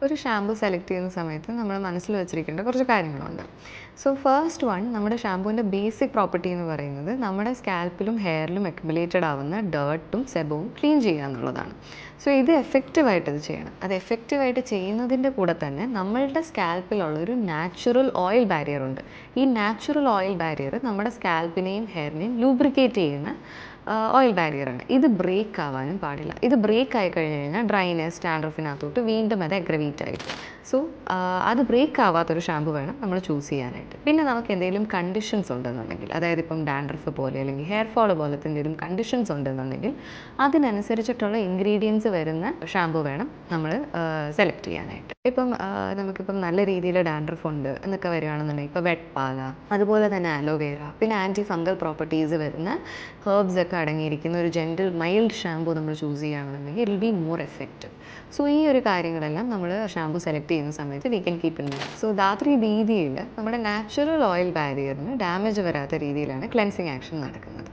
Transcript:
ഒരു shampoo select ചെയ്യുന്ന സമയത്ത് നമ്മൾ മനസ്സിൽ വെച്ചിരിക്കേണ്ട കുറച്ച് കാര്യങ്ങളുണ്ട്. സോ ഫസ്റ്റ് വൺ, നമ്മുടെ ഷാമ്പൂവിൻ്റെ ബേസിക് പ്രോപ്പർട്ടി എന്ന് പറയുന്നത് നമ്മുടെ സ്കാൽപ്പിലും ഹെയറിലും അക്യുമുലേറ്റഡ് ആവുന്ന ഡേർട്ടും സെബവും ക്ലീൻ ചെയ്യുക എന്നുള്ളതാണ്. സോ ഇത് എഫക്റ്റീവായിട്ട് ഇത് ചെയ്യണം. അത് എഫക്റ്റീവായിട്ട് ചെയ്യുന്നതിൻ്റെ കൂടെ തന്നെ നമ്മളുടെ സ്കാൽപ്പിലുള്ളൊരു നാച്ചുറൽ ഓയിൽ ബാരിയർ ഉണ്ട്. ഈ നാച്ചുറൽ ഓയിൽ ബാരിയർ നമ്മുടെ സ്കാൽപ്പിനെയും ഹെയറിനെയും ലൂബ്രിക്കേറ്റ് ചെയ്യുന്ന ഓയിൽ ബാരിയറാണ്. ഇത് ബ്രേക്ക് ആവാനും പാടില്ല. ഇത് ബ്രേക്ക് ആയി കഴിഞ്ഞ് കഴിഞ്ഞാൽ ഡ്രൈനെസ്, സ്റ്റാൻഡ്രഫിനകത്തോട്ട് വീണ്ടും അത് അഗ്രവേറ്റ് ആയിരിക്കും. സോ അത് ബ്രേക്ക് ആവാത്തൊരു ഷാമ്പു വേണം നമ്മൾ ചൂസ് ചെയ്യാനായിട്ട്. പിന്നെ നമുക്ക് എന്തെങ്കിലും കണ്ടീഷൻസ് ഉണ്ടെന്നുണ്ടെങ്കിൽ, അതായത് ഇപ്പം ഡാൻഡ്രഫ് പോലെ അല്ലെങ്കിൽ ഹെയർ ഫോൾ പോലത്തെ എന്തെങ്കിലും കണ്ടീഷൻസ് ഉണ്ടെന്നുണ്ടെങ്കിൽ അതിനനുസരിച്ചിട്ടുള്ള ഇൻഗ്രീഡിയൻസ് വരുന്ന ഷാമ്പു വേണം നമ്മൾ സെലക്ട് ചെയ്യാനായിട്ട്. ഇപ്പം നമുക്കിപ്പം നല്ല രീതിയിൽ ഡാൻഡ്രഫ് ഉണ്ട് എന്നൊക്കെ വരികയാണെന്നുണ്ടെങ്കിൽ ഇപ്പോൾ വെട്ട് പാല, അതുപോലെ തന്നെ അലോവേര, പിന്നെ ആൻറ്റി ഫംഗൽ പ്രോപ്പർട്ടീസ് വരുന്ന ഹെർബ്സ് ഒക്കെ അടങ്ങിയിരിക്കുന്ന ഒരു ജെൻറ്റിൽ മൈൽഡ് ഷാമ്പു നമ്മൾ ചൂസ് ചെയ്യുകയാണെന്നുണ്ടെങ്കിൽ it will be more effective. So ഈ ഒരു കാര്യങ്ങളെല്ലാം നമ്മൾ ഷാമ്പു സെലക്ട് ചെയ്യുന്ന സമയത്ത് we can keep in mind. So രാത്രി രീതിയിൽ നമ്മുടെ നാച്ചുറൽ ഓയിൽ ബാരിയറിന് ഡാമേജ് വരാത്ത രീതിയിലാണ് ക്ലെൻസിങ് ആക്ഷൻ നടക്കുന്നത്.